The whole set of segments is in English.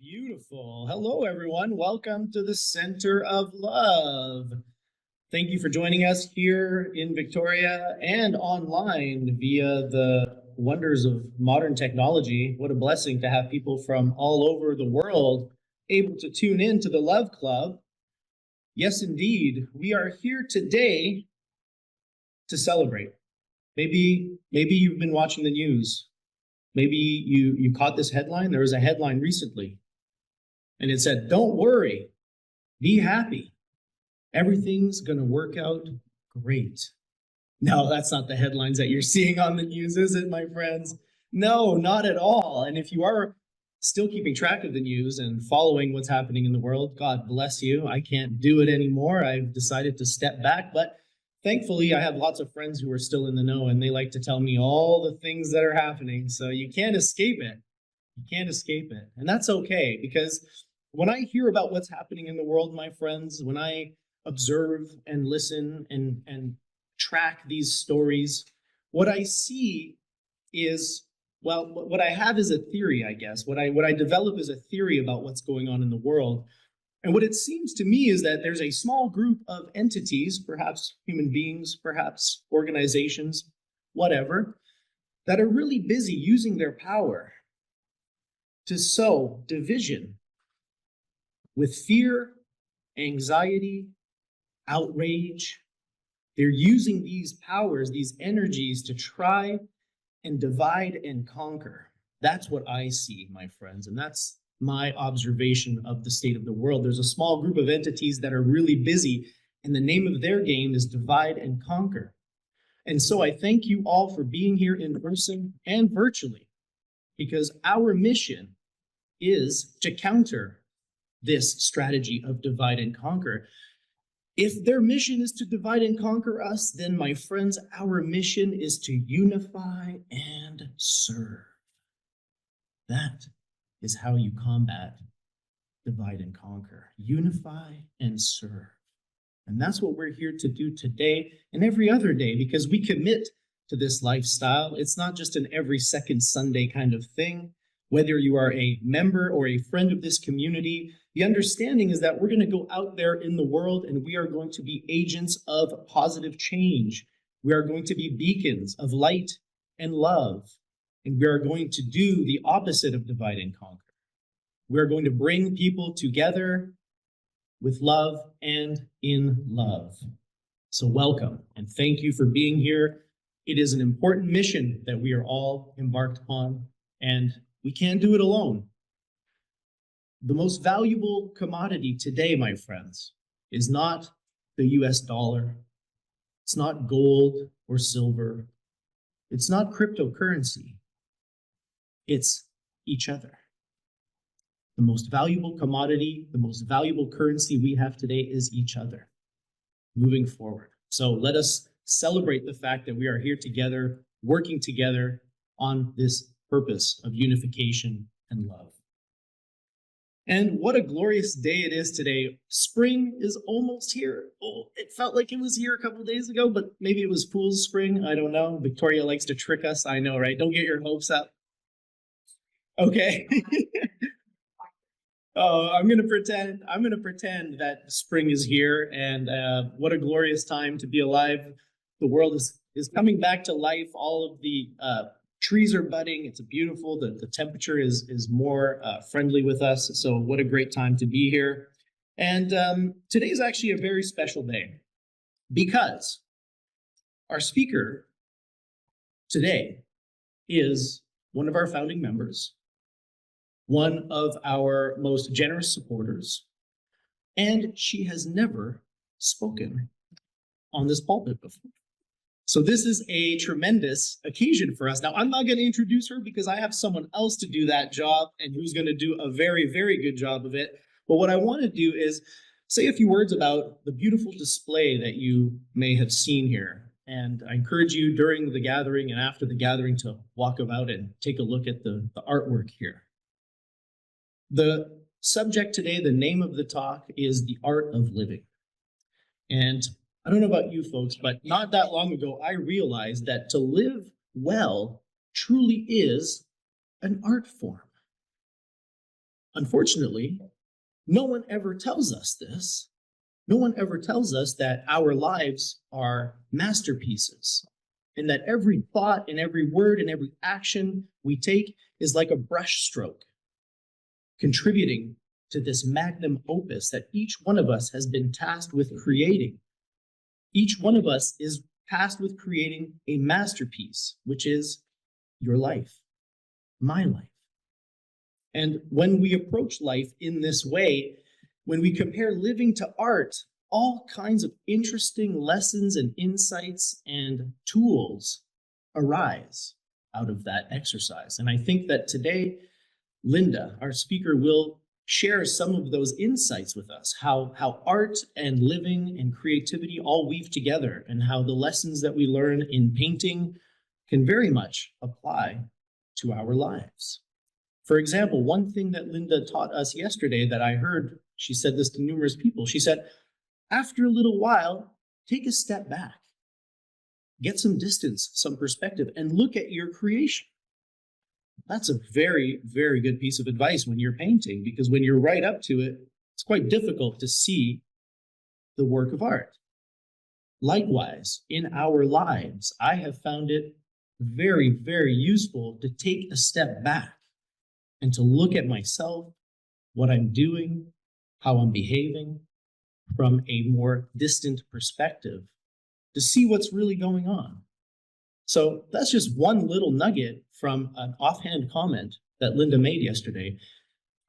Beautiful. Hello, everyone. Welcome to the Center of Love. Thank you for joining us here in Victoria and online via the wonders of modern technology. What a blessing to have people from all over the world able to tune in to the Love Club. Yes, indeed. We are here today to celebrate. Maybe you've been watching the news. Maybe you caught this headline. There was a headline recently, and it said, "Don't worry, be happy. Everything's going to work out great." No, that's not the headlines that you're seeing on the news, is it, my friends? No, not at all. And if you are still keeping track of the news and following what's happening in the world, God bless you. I can't do it anymore. I've decided to step back, but thankfully, I have lots of friends who are still in the know, and they like to tell me all the things that are happening. So you can't escape it. You can't escape it. And that's okay, because when I hear about what's happening in the world, my friends, when I observe and listen and track these stories, what I see is, well, what I have is a theory, I guess. What I develop is a theory about what's going on in the world. And what it seems to me is that there's a small group of entities, perhaps human beings, perhaps organizations, whatever, that are really busy using their power to sow division with fear, anxiety, outrage. They're using these powers, these energies, to try and divide and conquer. That's what I see, my friends, and that's my observation of the state of the world. There's a small group of entities that are really busy, and the name of their game is divide and conquer. And so I thank you all for being here in person and virtually, because our mission is to counter this strategy of divide and conquer. If their mission is to divide and conquer us, then, my friends, our mission is to unify and serve. That is how you combat divide and conquer. Unify and serve. And that's what we're here to do today and every other day, because we commit to this lifestyle. It's not just an every second Sunday kind of thing. Whether you are a member or a friend of this community, the understanding is that we're going to go out there in the world and we are going to be agents of positive change. We are going to be beacons of light and love. And we are going to do the opposite of divide and conquer. We are going to bring people together with love and in love. So welcome and thank you for being here. It is an important mission that we are all embarked on, and we can't do it alone. The most valuable commodity today, my friends, is not the US dollar. It's not gold or silver. It's not cryptocurrency. It's each other. The most valuable commodity, the most valuable currency we have today is each other, moving forward. So let us celebrate the fact that we are here together, working together on this purpose of unification and love. And what a glorious day it is today. Spring is almost here. Oh, it felt like it was here a couple of days ago, but maybe it was Fool's Spring. I don't know. Victoria likes to trick us. I know, right? Don't get your hopes up. Okay. Oh, I'm gonna pretend that spring is here, and what a glorious time to be alive. The world is coming back to life. All of the trees are budding. It's beautiful. The temperature is more friendly with us. So what a great time to be here. And today is actually a very special day, because our speaker today is one of our founding members, one of our most generous supporters, and she has never spoken on this pulpit before. So this is a tremendous occasion for us. Now, I'm not going to introduce her because I have someone else to do that job and who's going to do a very, very good job of it. But what I want to do is say a few words about the beautiful display that you may have seen here. And I encourage you during the gathering and after the gathering to walk about and take a look at the artwork here. The subject today, the name of the talk, is The Art of Living. And I don't know about you folks, but not that long ago, I realized that to live well truly is an art form. Unfortunately, no one ever tells us this. No one ever tells us that our lives are masterpieces and that every thought and every word and every action we take is like a brushstroke, contributing to this magnum opus that each one of us has been tasked with creating. Each one of us is tasked with creating a masterpiece, which is your life, my life. And when we approach life in this way, when we compare living to art, all kinds of interesting lessons and insights and tools arise out of that exercise. And I think that today, Linda, our speaker, will share some of those insights with us, how art and living and creativity all weave together, and how the lessons that we learn in painting can very much apply to our lives. For example, one thing that Linda taught us yesterday that I heard, she said this to numerous people. She said, after a little while, take a step back, get some distance, some perspective, and look at your creation. That's a very, very good piece of advice when you're painting, because when you're right up to it, it's quite difficult to see the work of art. Likewise, in our lives, I have found it very, very useful to take a step back and to look at myself, what I'm doing, how I'm behaving from a more distant perspective to see what's really going on. So that's just one little nugget from an offhand comment that Linda made yesterday.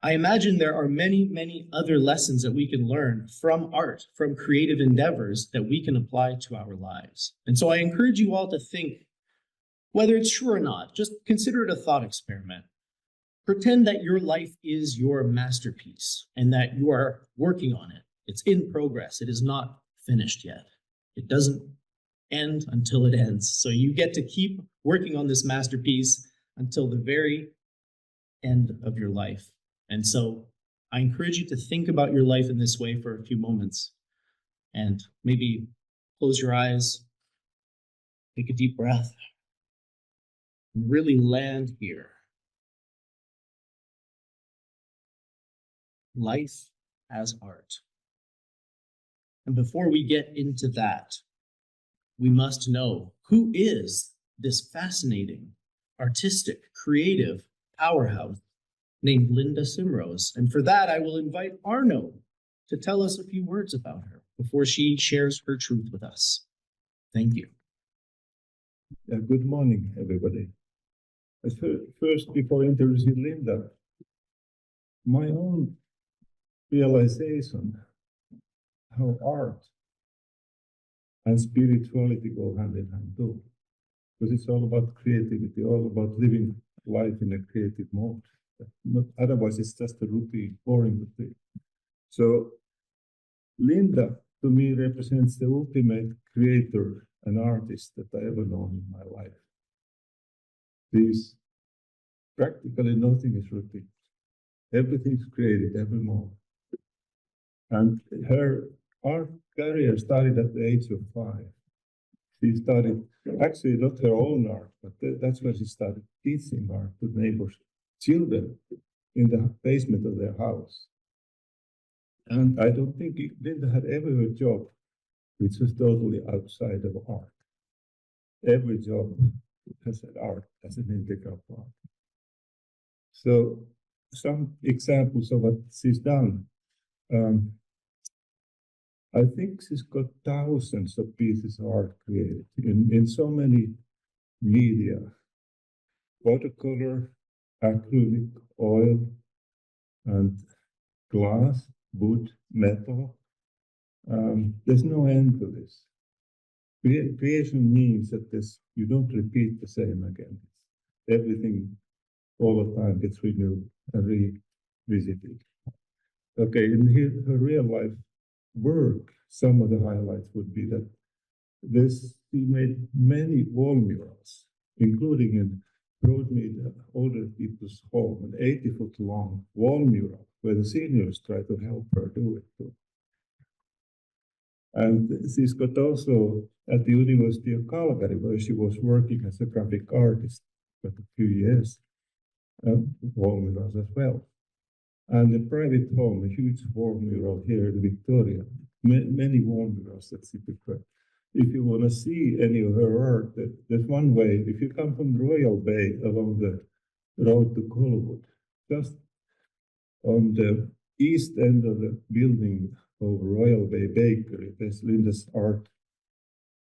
I imagine there are many, many other lessons that we can learn from art, from creative endeavors that we can apply to our lives. And so I encourage you all to think, whether it's true or not, just consider it a thought experiment. Pretend that your life is your masterpiece and that you are working on it. It's in progress. It is not finished yet. It doesn't end until it ends. So you get to keep working on this masterpiece until the very end of your life. And so I encourage you to think about your life in this way for a few moments and maybe close your eyes, take a deep breath, and really land here. Life as art. And before we get into that, we must know, who is this fascinating, artistic, creative powerhouse named Linda Simrose? And for that, I will invite Arno to tell us a few words about her before she shares her truth with us. Thank you. Good morning, everybody. First, before introducing Linda, my own realization how art and spirituality go hand in hand too, because it's all about creativity, all about living life in a creative mode. Otherwise, it's just a routine, boring routine. So, Linda, to me, represents the ultimate creator and artist that I ever known in my life. There's practically nothing is routine. Everything's created every moment. And her art career started at the age of 5. She started, actually not her own art, but that's where she started teaching art to neighbors' children in the basement of their house. And I don't think Linda had ever a job which was totally outside of art. Every job has an art as an integral part. So some examples of what she's done. I think she's got thousands of pieces of art created in so many media: watercolor, acrylic, oil, and glass, wood, metal. There's no end to this. Creation means that you don't repeat the same again. Everything all the time gets renewed and revisited. Okay, in her real life work, some of the highlights would be that she made many wall murals, including in Broadmead older people's home, an 80-foot long wall mural where the seniors try to help her do it too. And she's got also at the University of Calgary, where she was working as a graphic artist for a few years, wall murals as well. And a private home, a huge wall mural here in Victoria, many wall murals that she prepared. If you want to see any of her art, there's one way. If you come from the Royal Bay along the road to Colwood, just on the east end of the building of Royal Bay Bakery, there's Linda's art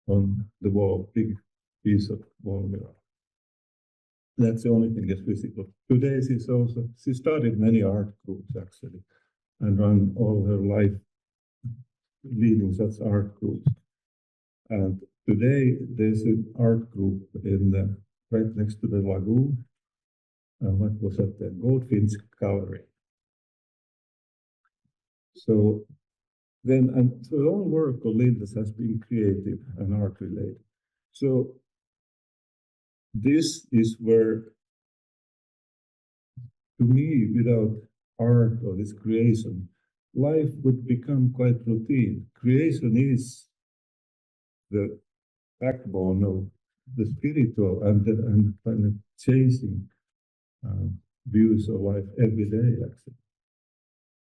on the wall, big piece of wall mural. That's the only thing that's visible. Today she started many art groups actually, and run all her life leading such art groups. And today there's an art group right next to the lagoon. What was that? The Goldfinch Gallery. So the whole work of Linda's has been creative and art related. So this is where, to me, without art or this creation, life would become quite routine. Creation is the backbone of the spiritual and kind of chasing views of life every day, actually.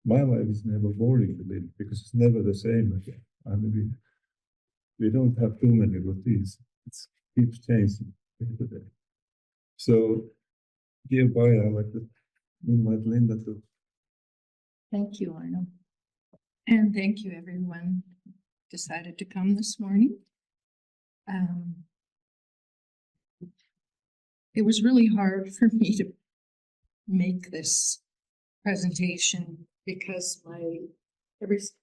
My life is never boring to live because it's never the same again. I mean, we don't have too many routines. It keeps changing every day. So hereby I'd like to invite Linda to. Thank you, Arno. And thank you, everyone who decided to come this morning. It was really hard for me to make this presentation because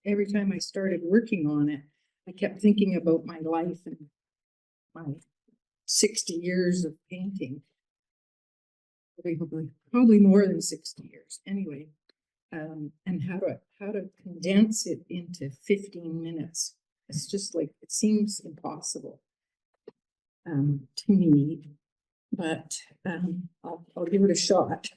every time I started working on it, I kept thinking about my life and my 60 years of painting. Probably more than 60 years. Anyway, and how to condense it into 15 minutes. It's just like, it seems impossible to me, but I'll give it a shot.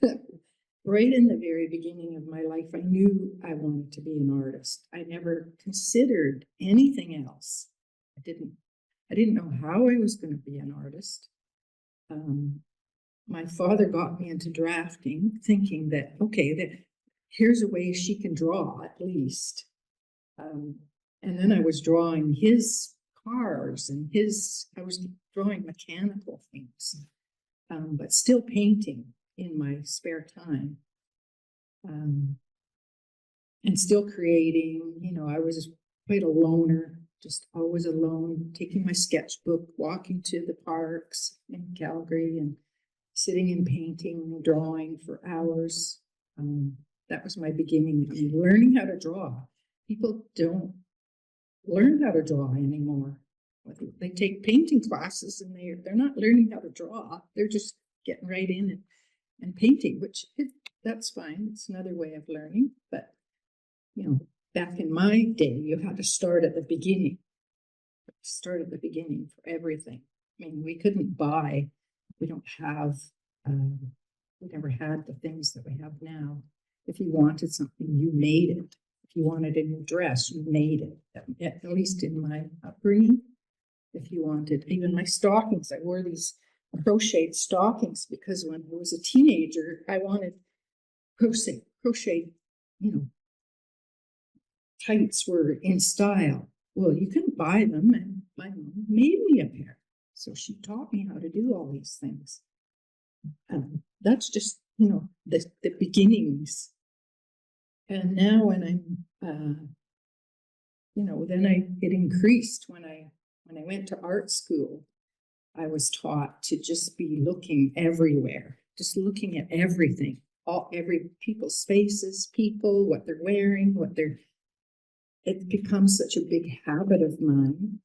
Right in the very beginning of my life, I knew I wanted to be an artist. I never considered anything else. I didn't know how I was going to be an artist. My father got me into drafting, thinking that, okay, that here's a way she can draw at least. And then I was drawing his cars and I was drawing mechanical things, but still painting in my spare time. And still creating, I was quite a loner, just always alone, taking my sketchbook, walking to the parks in Calgary and sitting and painting and drawing for hours. That was my beginning. Learning how to draw. People don't learn how to draw anymore. They take painting classes and they're not learning how to draw. They're just getting right in and painting, that's fine. It's another way of learning. But, back in my day, you had to start at the beginning. Start at the beginning for everything. I mean, we don't have, we never had the things that we have now. If you wanted something, you made it. If you wanted a new dress, you made it. At least in my upbringing, if you wanted, even my stockings, I wore these crocheted stockings because when I was a teenager, I wanted crochet, tights were in style. Well, you couldn't buy them, and my mom made me a pair. So she taught me how to do all these things. That's just, the beginnings. And now when I'm, then it increased when I went to art school. I was taught to just be looking everywhere, just looking at everything, every people's faces, what they're wearing, it becomes such a big habit of mine.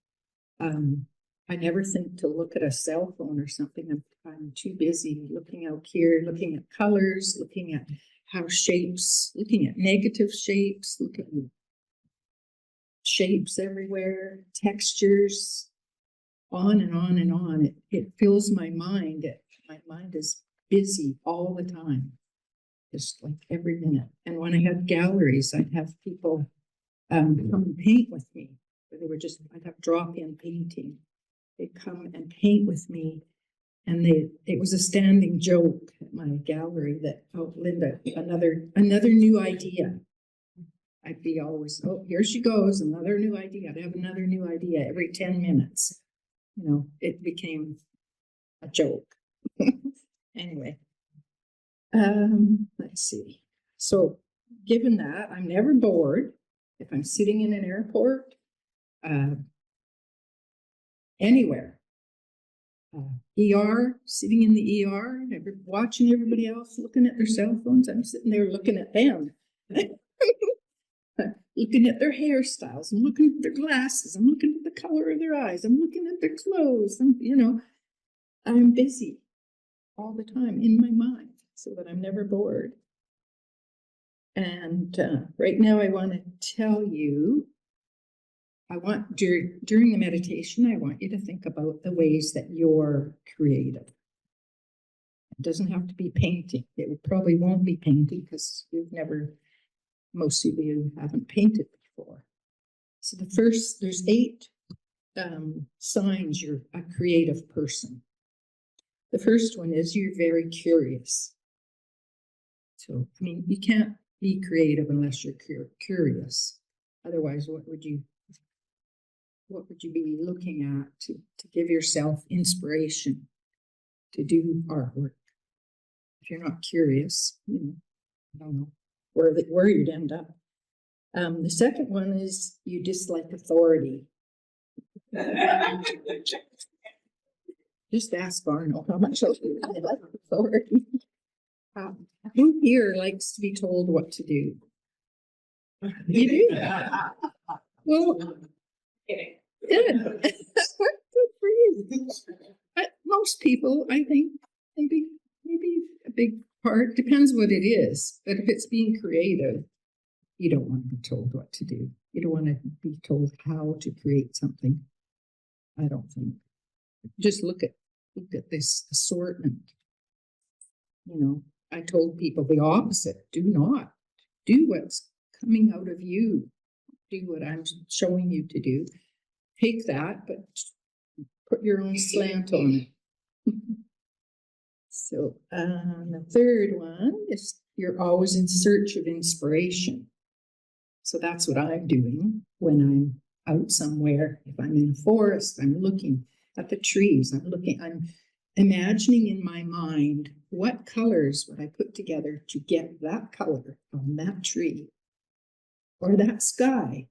I never think to look at a cell phone or something. I'm too busy looking out here, looking at colors, looking at how shapes, looking at negative shapes, looking at shapes everywhere, textures, on and on and on. It fills my mind. My mind is busy all the time, just like every minute. And when I had galleries, I'd have people come and paint with me. I'd have drop-in painting. They'd come and paint with me, and it was a standing joke. my gallery that, oh, Linda, another new idea. I'd be always, oh, here she goes, another new idea. I'd have another new idea every 10 minutes. You know, it became a joke. Anyway, let's see. So given that, I'm never bored if I'm sitting in an airport, anywhere. ER, sitting in the ER, watching everybody else looking at their cell phones. I'm sitting there looking at them. Looking at their hairstyles. I'm looking at their glasses. I'm looking at the color of their eyes. I'm looking at their clothes. I'm busy all the time in my mind so that I'm never bored. And right now I want to tell you, during the meditation, I want you to think about the ways that you're creative. It doesn't have to be painting. It probably won't be painting because most of you haven't painted before. So there's 8 signs you're a creative person. The first one is you're very curious. So, I mean, you can't be creative unless you're curious. Otherwise, what would you be looking at to give yourself inspiration to do artwork? If you're not curious, I don't know where you'd end up. The second one is you dislike authority. Just ask Arno how much I like authority. Who here likes to be told what to do? You do? Well, good. Good for you. But most people, I think, maybe a big part, depends what it is. But if it's being creative, you don't want to be told what to do. You don't want to be told how to create something. I don't think. Just look at this assortment. I told people the opposite. Do not do what's coming out of you. Do what I'm showing you to do. Take that, but put your own slant on it. So the third one is you're always in search of inspiration. So that's what I'm doing when I'm out somewhere. If I'm in a forest, I'm looking at the trees. I'm imagining in my mind what colors would I put together to get that color on that tree or that sky.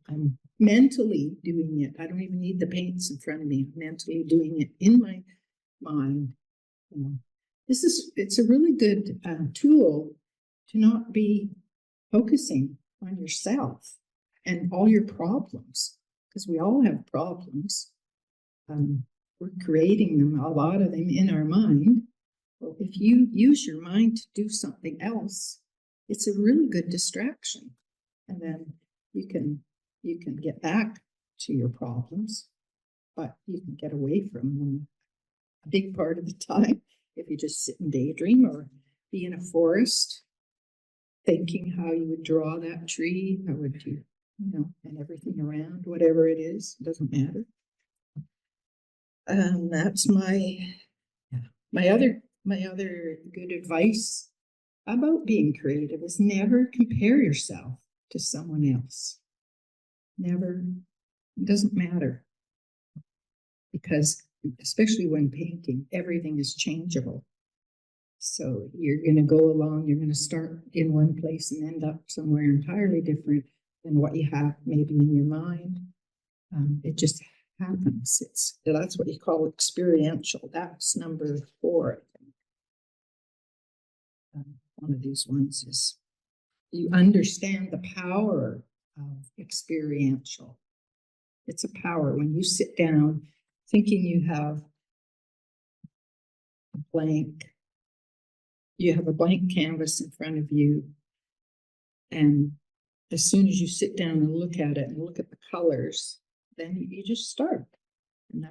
I'm mentally doing it. I don't even need the paints in front of me. I'm mentally doing it in my mind. It's a really good tool to not be focusing on yourself and all your problems, because we all have problems. We're creating them, a lot of them in our mind. Well, if you use your mind to do something else, it's a really good distraction. And then you can get back to your problems, but you can get away from them a big part of the time if you just sit and daydream or be in a forest thinking how you would draw that tree, how would you, and everything around, whatever it is, it doesn't matter. That's my other good advice about being creative is never compare yourself to someone else. Never. It doesn't matter, because especially when painting, everything is changeable. So you're going to go along, you're going to start in one place and end up somewhere entirely different than what you have maybe in your mind. It just happens. That's what you call experiential. That's number 4, I think. One of these ones is you understand the power of experiential. It's a power when you sit down thinking you have a blank canvas in front of you, and as soon as you sit down and look at it and look at the colors, then you just start, and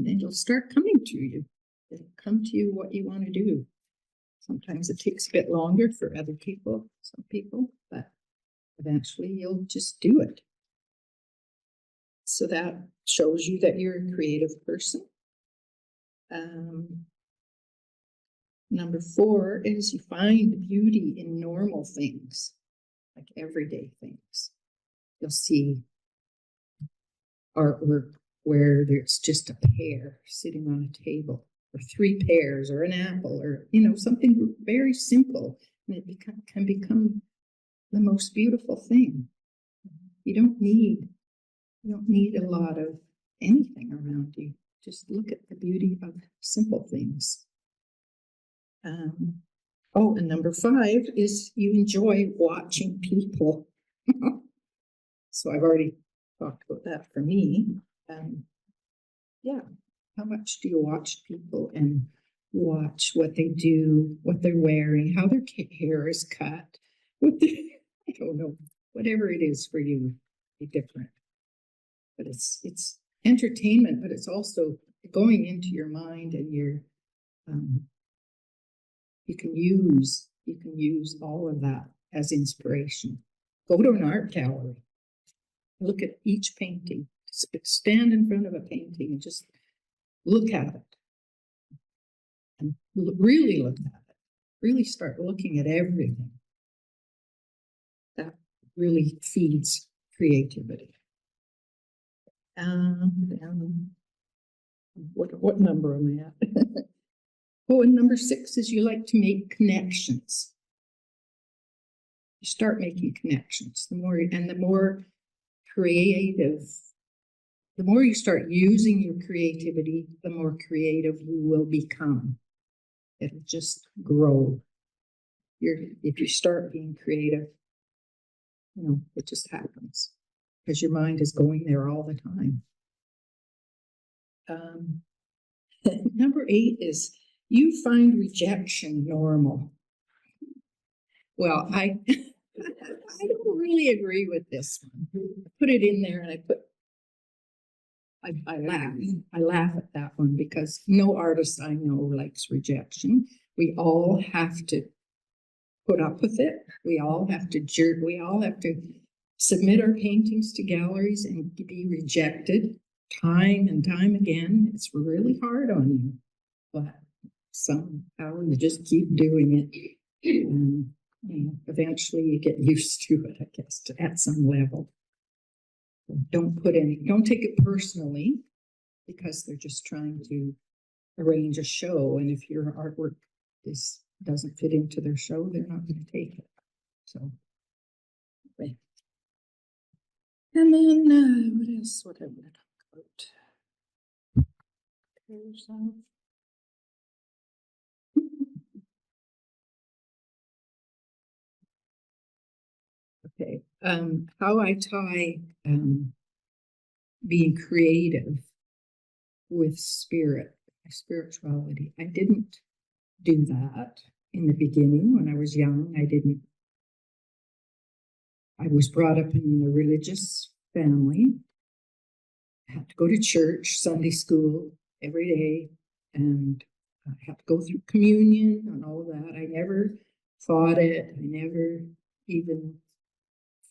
it'll start coming to you. It'll come to you what you want to do. Sometimes it takes a bit longer for some people, but eventually you'll just do it. So that shows you that you're a creative person. Number 4 is you find beauty in normal things, like everyday things. You'll see artwork where there's just a pear sitting on a table, or 3 pears, or an apple, or something very simple, and it can become the most beautiful thing. You don't need a lot of anything around you. Just look at the beauty of simple things. And number 5 is you enjoy watching people. So I've already talked about that for me. Yeah, how much do you watch people and watch what they do, what they're wearing, how their hair is cut, I don't know, whatever it is for you, be different. But it's entertainment, but it's also going into your mind, and you can use all of that as inspiration. Go to an art gallery. Look at each painting. Stand in front of a painting and just look at it. And really look at it. Really start looking at everything. That really feeds creativity. What number am I at? Oh, and number 6 is you like to make connections. You start making connections. The more creative, the more you start using your creativity, the more creative you will become. It'll just grow. If you start being creative, it just happens because your mind is going there all the time. Number 8 is you find rejection normal. Well, I don't really agree with this one. I put it in there, and I laugh at that one because no artist I know likes rejection. We all have to put up with it. We all have to submit our paintings to galleries and be rejected time and time again. It's really hard on you, but somehow you just keep doing it, and eventually you get used to it, I guess, at some level. Don't take it personally, because they're just trying to arrange a show, and if your artwork doesn't fit into their show, they're not going to take it. So, okay. And then what else? What am I going to talk about? Okay, how I tie being creative with spirituality. I didn't do that in the beginning when I was young. I was brought up in a religious family. I had to go to church, Sunday school every day, and I had to go through communion and all that. I never fought it. I never even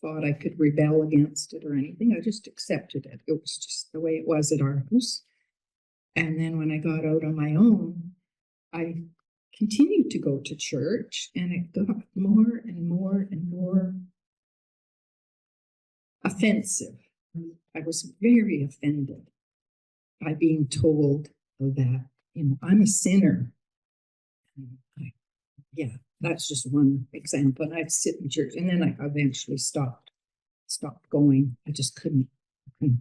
thought I could rebel against it or anything. I just accepted it. It was just the way it was at our house. And then when I got out on my own, I continued to go to church, and it got more and more and more offensive. I was very offended by being told that, I'm a sinner. Yeah, that's just one example. And I'd sit in church, and then I eventually stopped going. I just couldn't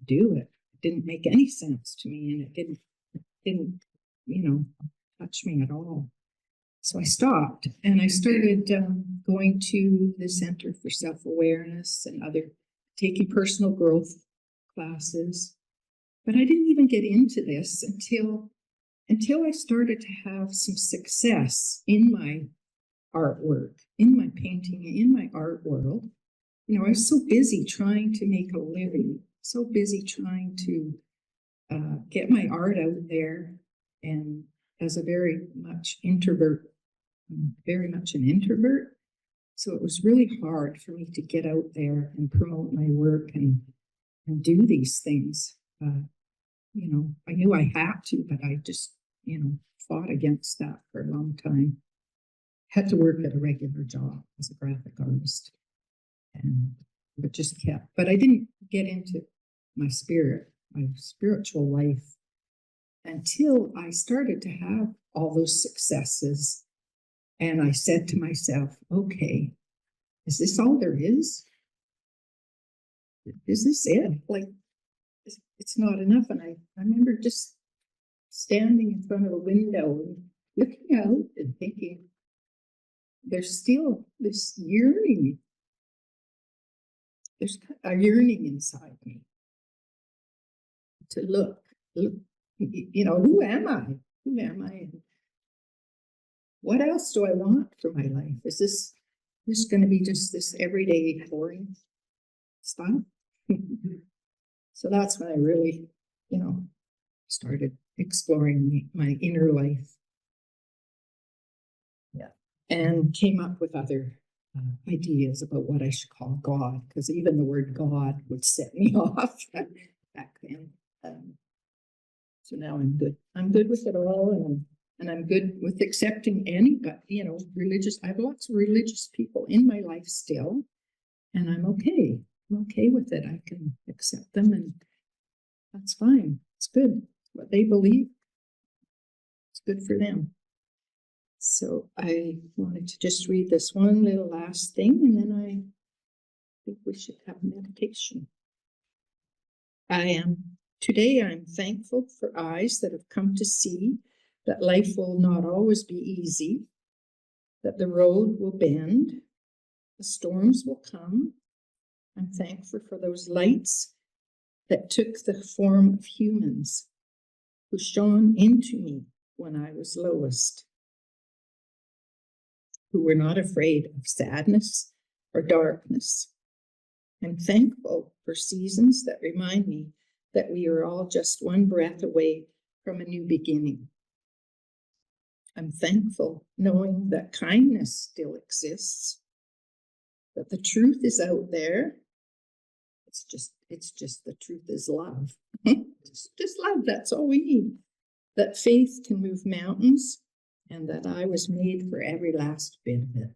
do it. It didn't make any sense to me, and it didn't touch me at all. So I stopped, and I started going to the Center for Self-Awareness and taking personal growth classes. But I didn't even get into this until I started to have some success in my artwork, in my painting, in my art world. I was so busy trying to make a living, so busy trying to get my art out there. And as a very much an introvert, so it was really hard for me to get out there and promote my work and do these things. I knew I had to, but I just, fought against that for a long time. had to work at a regular job as a graphic artist, and but just kept. But I didn't get into my spiritual life until I started to have all those successes, and I said to myself, "Okay, is this all there is? Is this it? Like, it's not enough." And I remember just standing in front of a window and looking out and thinking, there's still this yearning. There's a yearning inside me to look, who am I? Who am I? And what else do I want for my life? Is this going to be just this everyday boring stuff? So that's when I really, started exploring my inner life. Yeah. And came up with other ideas about what I should call God, because even the word God would set me off back then. So now I'm good. I'm good with it all, and I'm good with accepting anybody, religious. I have lots of religious people in my life still, and I'm okay. I'm okay with it. I can accept them, and that's fine. It's good. What they believe, it's good for them. So I wanted to just read this one little last thing, and then I think we should have meditation. Today I'm thankful for eyes that have come to see that life will not always be easy, that the road will bend, the storms will come. I'm thankful for those lights that took the form of humans who shone into me when I was lowest, who were not afraid of sadness or darkness. I'm thankful for seasons that remind me that we are all just one breath away from a new beginning. I'm thankful knowing that kindness still exists, that the truth is out there. It's just the truth is love. just love, that's all we need. That faith can move mountains, and that I was made for every last bit of it.